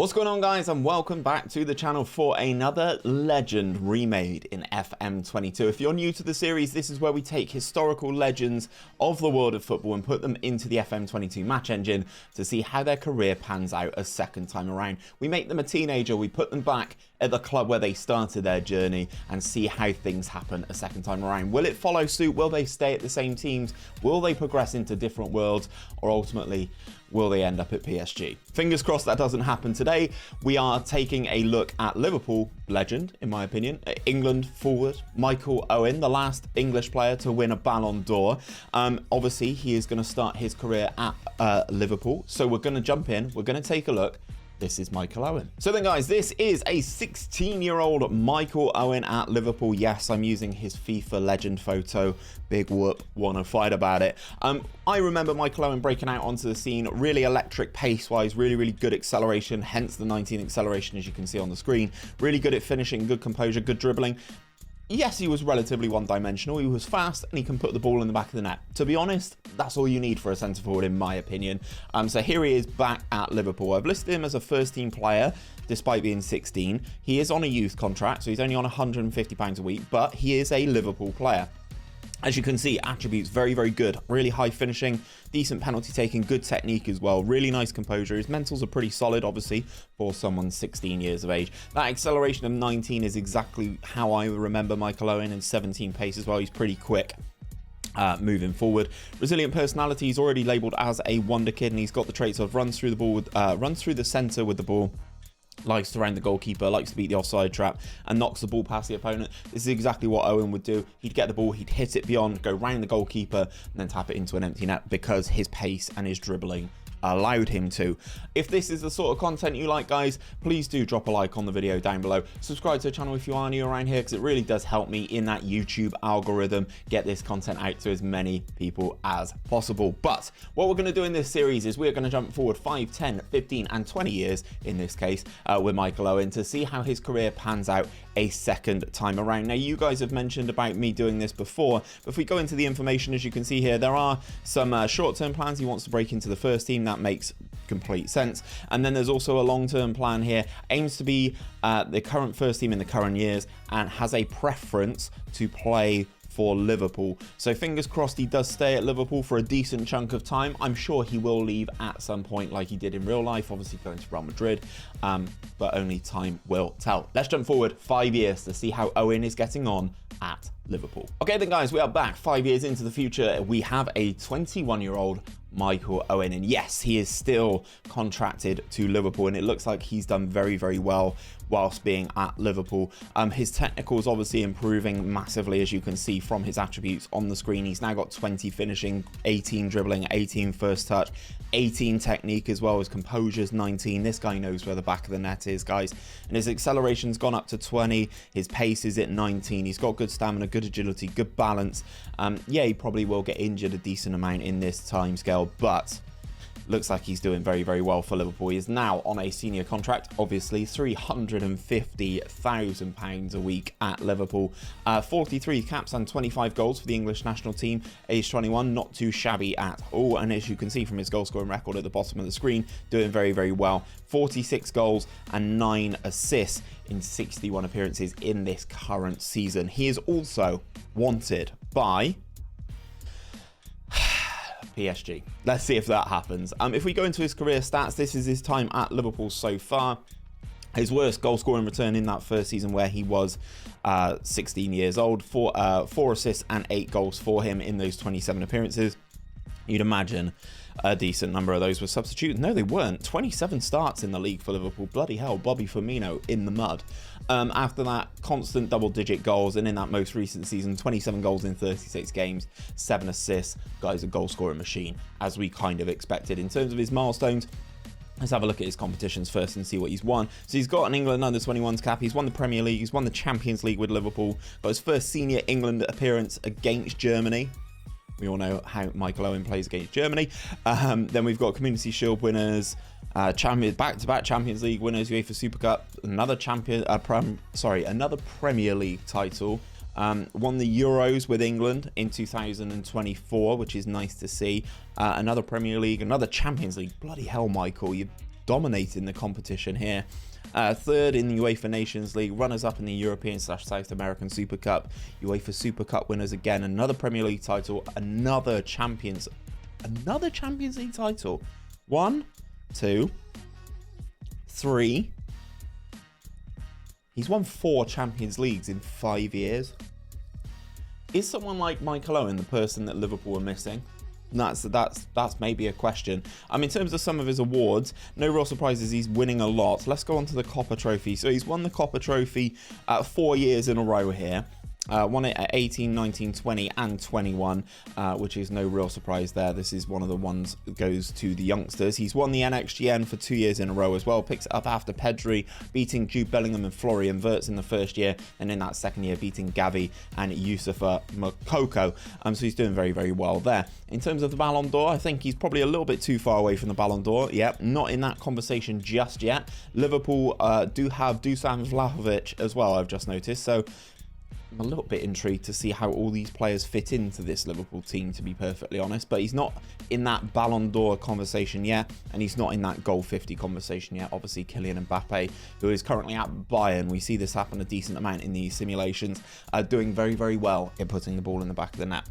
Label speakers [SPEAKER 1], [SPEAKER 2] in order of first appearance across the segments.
[SPEAKER 1] What's going on, guys, and welcome back to the channel for another legend remade in FM22. If you're new to the series, this is where we take historical legends of the world of football and put them into the FM22 match engine to see how their career pans out a second time around. We make them a teenager, we put them back at the club where they started their journey and see how things happen a second time around. Will it follow suit? Will they stay at the same teams? Will they progress into different worlds? Or ultimately, will they end up at PSG? Fingers crossed that doesn't happen today. We are taking a look at Liverpool legend, in my opinion, England forward Michael Owen, the last English player to win a Ballon d'Or. Obviously, he is going to start his career at Liverpool. So we're going to jump in. We're going to take a look. This is Michael Owen. So then, guys, this is a 16-year-old Michael Owen at Liverpool. Yes, I'm using his FIFA legend photo. Big whoop, wanna fight about it. I remember Michael Owen breaking out onto the scene, really electric pace-wise, really good acceleration, hence the 19 acceleration as you can see on the screen. Really good at finishing, good composure, good dribbling. Yes, he was relatively one-dimensional. He was fast and he can put the ball in the back of the net. To be honest, that's all you need for a centre-forward, in my opinion. So here he is back at Liverpool. I've listed him as a first-team player, despite being 16. He is on a youth contract, so he's only on £150 a week, but he is a Liverpool player. As you can see, attributes very good. Really high finishing, decent penalty taking, good technique as well. Really nice composure. His mentals are pretty solid, obviously, for someone 16 years of age. That acceleration of 19 is exactly how I remember Michael Owen, and 17 pace as well. He's pretty quick. Moving forward, resilient personality. He's already labelled as a wonder kid, and he's got the traits of runs through the ball, runs through the centre with the ball. Likes to round the goalkeeper, likes to beat the offside trap, and knocks the ball past the opponent. This is exactly what Owen would do. He'd get the ball, he'd hit it beyond, go round the goalkeeper, and then tap it into an empty net because his pace and his dribbling allowed him to. If this is the sort of content you like, guys, please do drop a like on the video down below. Subscribe to the channel if you are new around here, because it really does help me in that YouTube algorithm get this content out to as many people as possible. But what we're going to do in this series is we're going to jump forward 5, 10, 15 and 20 years in this case with Michael Owen to see how his career pans out a second time around. Now, you guys have mentioned about me doing this before, but if we go into the information, as you can see here, there are some short-term plans. He wants to break into the first team. That makes complete sense. And then there's also a long-term plan here, aims to be the current first team in the current years and has a preference to play for Liverpool. So fingers crossed he does stay at Liverpool for a decent chunk of time. I'm sure he will leave at some point like he did in real life, obviously going to Real Madrid, but only time will tell. Let's jump forward 5 years to see how Owen is getting on at Liverpool. Okay then, guys, we are back 5 years into the future. We have a 21-year-old Michael Owen, and yes, he is still contracted to Liverpool, and it looks like he's done very well whilst being at Liverpool. His technical is obviously improving massively, as you can see from his attributes on the screen. He's now got 20 finishing, 18 dribbling, 18 first touch, 18 technique, as well as composure's 19. This guy knows where the back of the net is, guys. And his acceleration's gone up to 20. His pace is at 19. He's got good stamina, good agility, good balance. Yeah, he probably will get injured a decent amount in this time scale, but looks like he's doing very well for Liverpool. He is now on a senior contract, obviously £350,000 a week at Liverpool. 43 caps and 25 goals for the English national team, age 21, not too shabby at all. And as you can see from his goal scoring record at the bottom of the screen, doing very well. 46 goals and 9 assists in 61 appearances in this current season. He is also wanted by PSG. Let's see if that happens. If we go into his career stats, this is his time at Liverpool so far. His worst goal scoring return in that first season where he was 16 years old. 4 assists and 8 goals for him in those 27 appearances. You'd imagine a decent number of those were substitutes. No, they weren't. 27 starts in the league for Liverpool. Bloody hell, Bobby Firmino in the mud. After that, constant double-digit goals, and in that most recent season, 27 goals in 36 games, 7 assists. Guy's a goal-scoring machine, as we kind of expected. In terms of his milestones, let's have a look at his competitions first and see what he's won. So he's got an England under-21s cap. He's won the Premier League. He's won the Champions League with Liverpool. Got his first senior England appearance against Germany. We all know how Michael Owen plays against Germany. Then we've got Community Shield winners, back-to-back Champions League winners, UEFA Super Cup, another Premier League title. Won the Euros with England in 2024, which is nice to see. Another Premier League, another Champions League. Bloody hell, Michael, dominating the competition here. Third in the UEFA Nations League, runners-up in the European/South American Super Cup, UEFA Super Cup winners again, another Premier League title, another Champions League title. 1, 2, 3. He's won 4 Champions Leagues in 5 years. Is someone like Michael Owen the person that Liverpool are missing? That's maybe a question. In terms of some of his awards, no real surprises, he's winning a lot. Let's go on to the Copper Trophy. So he's won the Copper Trophy 4 years in a row here. Won it at 18, 19, 20 and 21, which is no real surprise there. This is one of the ones that goes to the youngsters. He's won the NXGN for 2 years in a row as well. Picks it up after Pedri, beating Jude Bellingham and Florian Wirtz in the first year, and in that second year beating Gavi and Youssoufa Moukoko. So he's doing very, very well there. In terms of the Ballon d'Or, I think he's probably a little bit too far away from the Ballon d'Or. Yep, not in that conversation just yet. Liverpool do have Dusan Vlahovic as well, I've just noticed. So I'm a little bit intrigued to see how all these players fit into this Liverpool team, to be perfectly honest. But he's not in that Ballon d'Or conversation yet, and he's not in that goal 50 conversation yet. Obviously, Kylian Mbappe, who is currently at Bayern, we see this happen a decent amount in these simulations, doing very, very well in putting the ball in the back of the net.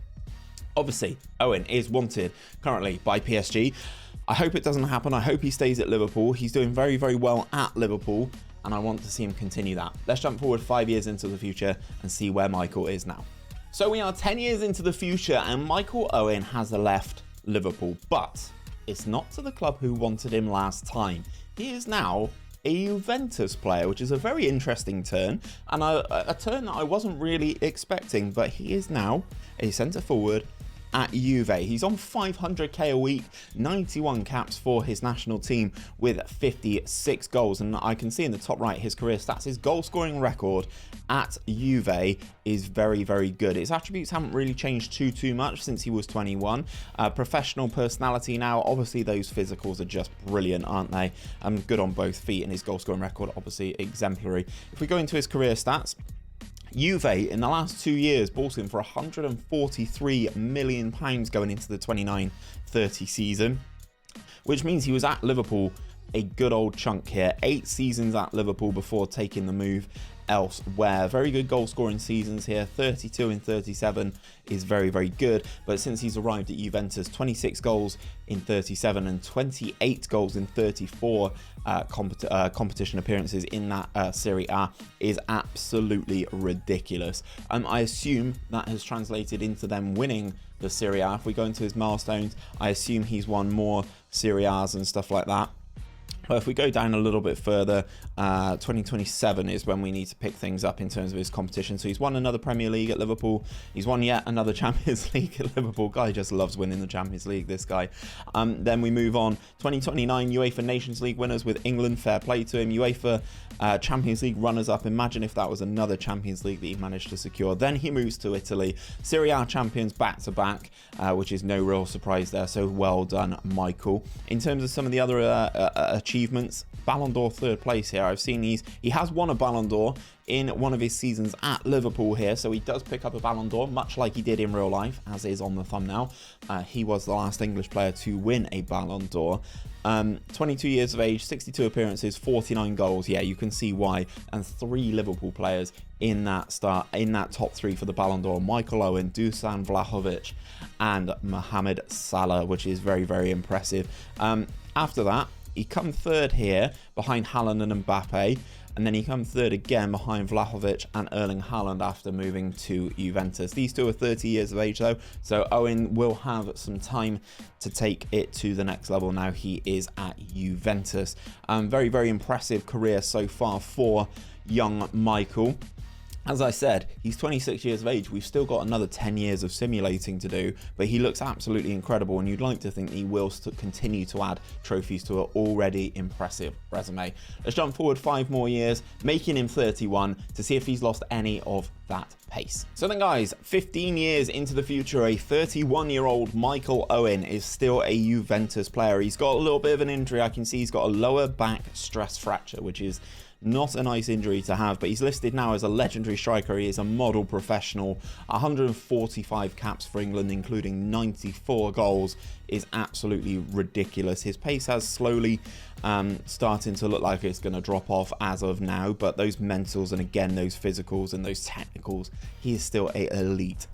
[SPEAKER 1] Obviously, Owen is wanted currently by PSG. I hope it doesn't happen. I hope he stays at Liverpool. He's doing very, very well at Liverpool, and I want to see him continue that. Let's jump forward 5 years into the future and see where Michael is now. So we are 10 years into the future, and Michael Owen has left Liverpool, but it's not to the club who wanted him last time. He is now a Juventus player, which is a very interesting turn, and a turn that I wasn't really expecting, but he is now a centre forward at Juve. He's on 500k a week, 91 caps for his national team with 56 goals, and I can see in the top right his career stats. His goal scoring record at Juve is very, very good. His attributes haven't really changed too much since he was 21. Professional personality now, obviously those physicals are just brilliant, aren't they? Good on both feet, and his goal scoring record obviously exemplary. If we go into his career stats, Juve in the last 2 years bought him for £143 million going into the 29-30 season, which means he was at Liverpool a good old chunk here. 8 seasons at Liverpool before taking the move elsewhere. Very good goal scoring seasons here. 32 in 37 is very, very good, but since he's arrived at Juventus, 26 goals in 37 and 28 goals in 34 competition appearances in that Serie A is absolutely ridiculous. I assume that has translated into them winning the Serie A. If we go into his milestones, I assume he's won more Serie A's and stuff like that. But if we go down a little bit further, 2027 is when we need to pick things up in terms of his competition. So he's won another Premier League at Liverpool. He's won yet another Champions League at Liverpool. Guy just loves winning the Champions League, this guy. Then we move on. 2029 UEFA Nations League winners with England. Fair play to him. UEFA Champions League runners-up. Imagine if that was another Champions League that he managed to secure. Then he moves to Italy. Serie A champions back-to-back, which is no real surprise there. So well done, Michael. In terms of some of the other achievements, Ballon d'Or 3rd place here. I've seen he has won a Ballon d'Or in one of his seasons at Liverpool here, so he does pick up a Ballon d'Or, much like he did in real life, as is on the thumbnail. He was the last English player to win a Ballon d'Or. 22 years of age, 62 appearances, 49 goals. Yeah, you can see why. And 3 Liverpool players in that top 3 for the Ballon d'Or: Michael Owen, Dusan Vlahovic, and Mohamed Salah, which is very, very impressive. After that, he come 3rd here behind Haaland and Mbappe, and then he comes 3rd again behind Vlahovic and Erling Haaland after moving to Juventus. These two are 30 years of age though, so Owen will have some time to take it to the next level now he is at Juventus. Very, very impressive career so far for young Michael. As I said, he's 26 years of age. We've still got another 10 years of simulating to do, but he looks absolutely incredible, and you'd like to think he will continue to add trophies to an already impressive resume. Let's jump forward 5 more years, making him 31, to see if he's lost any of that pace. So then guys, 15 years into the future, a 31-year-old Michael Owen is still a Juventus player. He's got a little bit of an injury. I can see he's got a lower back stress fracture, which is not a nice injury to have, but he's listed now as a legendary striker. He is a model professional. 145 caps for England, including 94 goals, is absolutely ridiculous. His pace has slowly starting to look like it's going to drop off as of now, but those mentals and again those physicals and those technicals, he is still a elite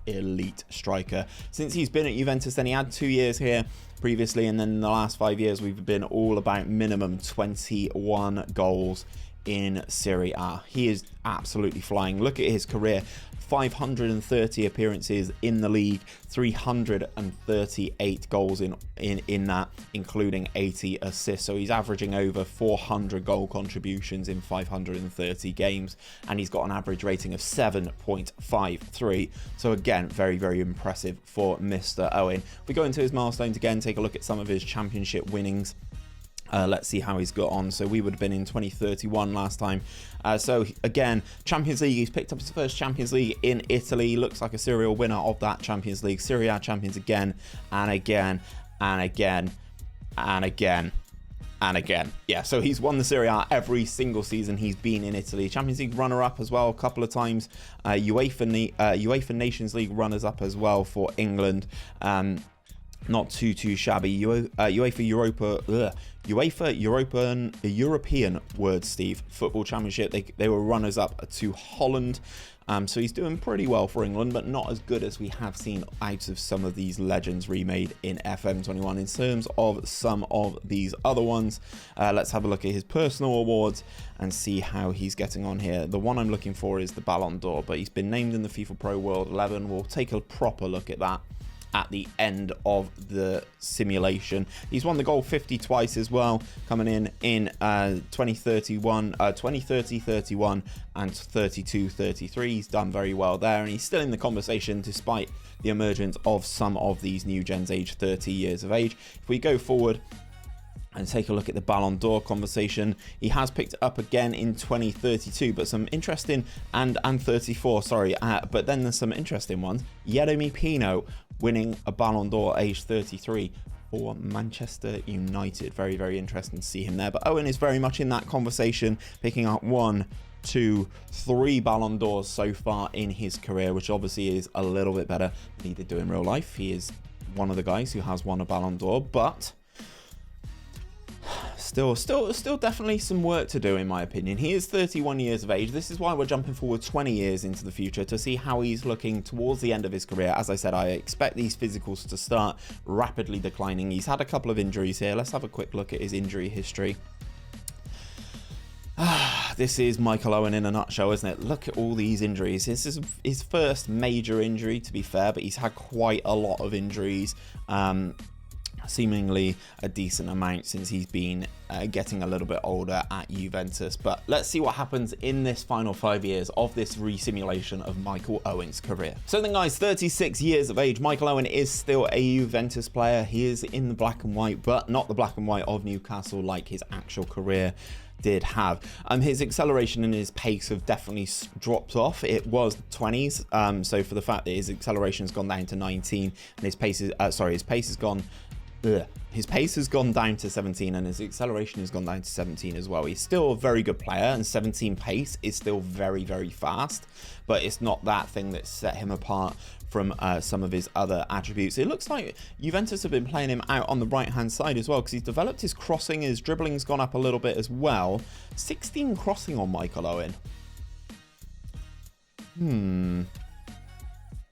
[SPEAKER 1] striker. Since he's been at Juventus, then he had 2 years here previously, and then in the last 5 years we've been all about minimum 21 goals in Serie A. He is absolutely flying. Look at his career: 530 appearances in the league, 338 goals in that, including 80 assists. So he's averaging over 400 goal contributions in 530 games, and he's got an average rating of 7.53. So again, very impressive for Mr. Owen. If we go into his milestones again, take a look at some of his championship winnings. Let's see how he's got on. So we would have been in 2031 last time. So again, Champions League, he's picked up his first Champions League in Italy. Looks like a serial winner of that Champions League. Serie A champions again and again and again and again and again. Yeah, so he's won the Serie A every single season he's been in Italy. Champions League runner-up as well a couple of times. UEFA Nations League runners-up as well for England. Not too shabby. European word, Steve. Football Championship. They were runners up to Holland. So he's doing pretty well for England, but not as good as we have seen out of some of these legends remade in FM21. In terms of some of these other ones, let's have a look at his personal awards and see how he's getting on here. The one I'm looking for is the Ballon d'Or, but he's been named in the FIFA Pro World 11. We'll take a proper look at that at the end of the simulation. He's won the goal 50 twice as well, coming in 2030, 31 and 32-33. He's done very well there, and he's still in the conversation despite the emergence of some of these new gens aged 30 years of age. If we go forward and take a look at the Ballon d'Or conversation, he has picked it up again in 2032, but some interesting, and 34, sorry, but then there's some interesting ones. Yeremy Pino winning a Ballon d'Or aged 33 for Manchester United. Very interesting to see him there. But Owen is very much in that conversation, picking up 1, 2, 3 Ballon d'Ors so far in his career, which obviously is a little bit better than he did do in real life. He is one of the guys who has won a Ballon d'Or, but still definitely some work to do in my opinion. He is 31 years of age. This is why we're jumping forward 20 years into the future to see how he's looking towards the end of his career. As I said, I expect these physicals to start rapidly declining. He's had a couple of injuries here. Let's have a quick look at his injury history. This is Michael Owen in a nutshell, isn't it? Look at all these injuries. This is his first major injury, to be fair, but he's had quite a lot of injuries. Seemingly a decent amount since he's been getting a little bit older at Juventus. But let's see what happens in this final 5 years of this resimulation of Michael Owen's career. So then guys, 36 years of age, Michael Owen is still a Juventus player. He is in the black and white, but not the black and white of Newcastle like his actual career did have. His acceleration and his pace have definitely dropped off. It was 20s, so for the fact that his acceleration has gone down to 19 and his pace is his pace has gone down to 17 and his acceleration has gone down to 17 as well. He's still a very good player, and 17 pace is still very fast, but it's not that thing that set him apart from some of his other attributes. It looks like Juventus have been playing him out on the right hand side as well, because he's developed his crossing, his dribbling's gone up a little bit as well. 16 crossing on Michael Owen.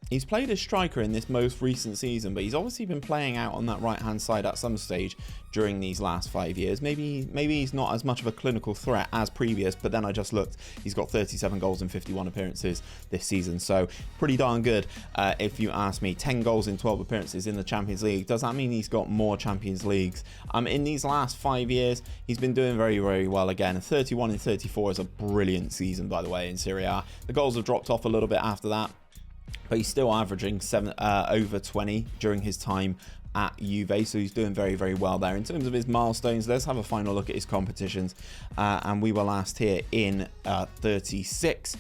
[SPEAKER 1] He's played as striker in this most recent season, but he's obviously been playing out on that right-hand side at some stage during these last 5 years. Maybe he's not as much of a clinical threat as previous, but then I just looked. He's got 37 goals and 51 appearances this season, so pretty darn good if you ask me. 10 goals in 12 appearances in the Champions League. Does that mean he's got more Champions Leagues? In these last 5 years, he's been doing very well again. 31 and 34 is a brilliant season, by the way, in Serie A. The goals have dropped off a little bit after that, but he's still averaging over 20 during his time at Juve, so he's doing very well there. In terms of his milestones, let's have a final look at his competitions, and we were last here in 36.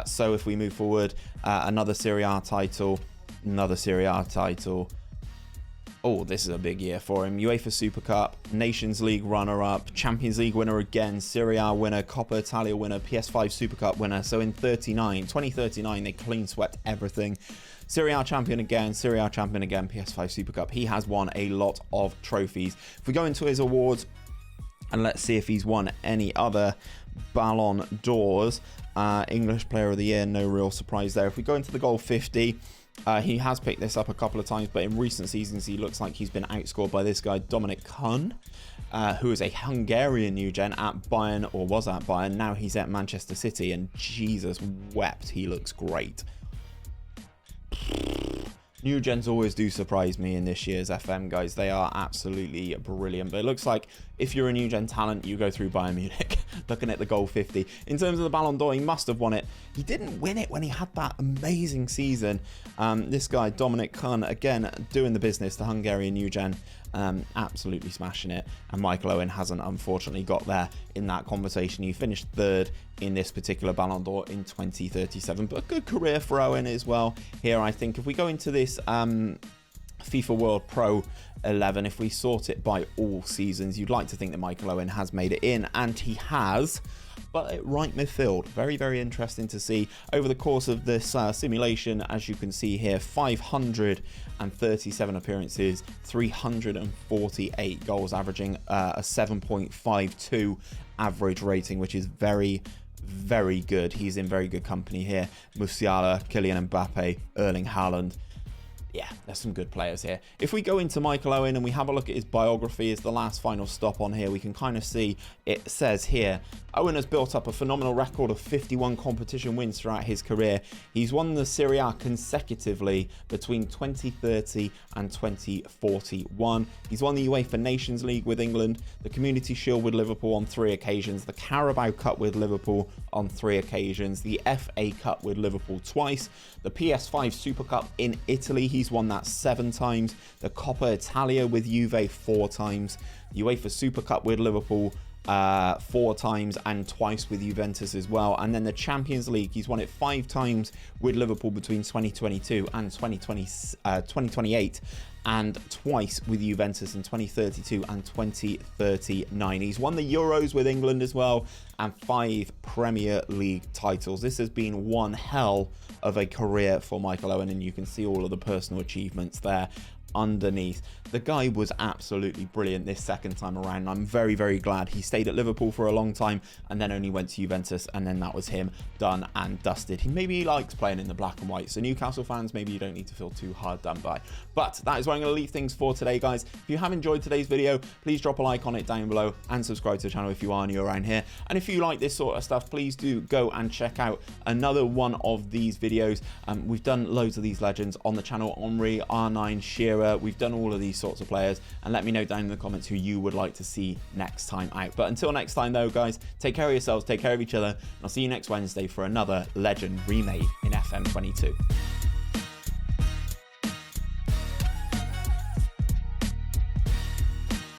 [SPEAKER 1] So if we move forward, another Serie A title, another Serie A title. Oh, this is a big year for him. UEFA Super Cup, Nations League runner-up, Champions League winner again, Serie A winner, Coppa Italia winner, PS5 Super Cup winner. So in 2039, they clean swept everything. Serie A champion again, Serie A champion again, PS5 Super Cup. He has won a lot of trophies. If we go into his awards, and let's see if he's won any other Ballon d'Ors. English Player of the Year, no real surprise there. If we go into the goal 50, he has picked this up a couple of times, but in recent seasons, he looks like he's been outscored by this guy, Dominic Kuhn, who is a Hungarian new gen at Bayern, or was at Bayern. Now he's at Manchester City, and Jesus wept, he looks great. New gens always do surprise me in this year's FM, guys. They are absolutely brilliant. But it looks like if you're a new gen talent, you go through Bayern Munich. Looking at the goal 50. In terms of the Ballon d'Or, he must have won it. He didn't win it when he had that amazing season. This guy, Dominic Kuhn, again, doing the business, the Hungarian new gen. Absolutely smashing it. And Michael Owen hasn't, unfortunately, got there in that conversation. He finished third in this particular Ballon d'Or in 2037. But a good career for Owen as well. Here, I think, if we go into this FIFA World Pro 11, if we sort it by all seasons, you'd like to think that Michael Owen has made it in, and he has. But at right midfield, very, very interesting to see over the course of this simulation. As you can see here, 537 appearances, 348 goals, averaging a 7.52 average rating, which is very, very good. He's in very good company here. Musiala, Kylian Mbappe, Erling Haaland. Yeah, there's some good players here. If we go into Michael Owen and we have a look at his biography as the last final stop on here, we can kind of see it says here, Owen has built up a phenomenal record of 51 competition wins throughout his career. He's won the Serie A consecutively between 2030 and 2041. He's won the UEFA Nations League with England, the Community Shield with Liverpool on 3 occasions, the Carabao Cup with Liverpool on 3 occasions, the FA Cup with Liverpool twice, the PS5 Super Cup in Italy. He's won that 7 times. The Coppa Italia with Juve 4 times. UEFA Super Cup with Liverpool 4 times and twice with Juventus as well. And then the Champions League, he's won it 5 times with Liverpool between 2022 and 2028. And twice with Juventus in 2032 and 2039. He's won the Euros with England as well, and 5 Premier League titles. This has been one hell of a career for Michael Owen, and you can see all of the personal achievements there underneath. The guy was absolutely brilliant this second time around. I'm very, very glad he stayed at Liverpool for a long time and then only went to Juventus, and then that was him done and dusted. Maybe he likes playing in the black and white, so Newcastle fans, maybe you don't need to feel too hard done by. But that is where I'm going to leave things for today, guys. If you have enjoyed today's video, please drop a like on it down below and subscribe to the channel if you are new around here. And if you like this sort of stuff, please do go and check out another one of these videos. We've done loads of these legends on the channel. Henry, R9, Shearer, we've done all of these sorts of players, and let me know down in the comments who you would like to see next time out. But until next time though, guys, take care of yourselves, take care of each other, and I'll see you next Wednesday for another legend remade in FM22.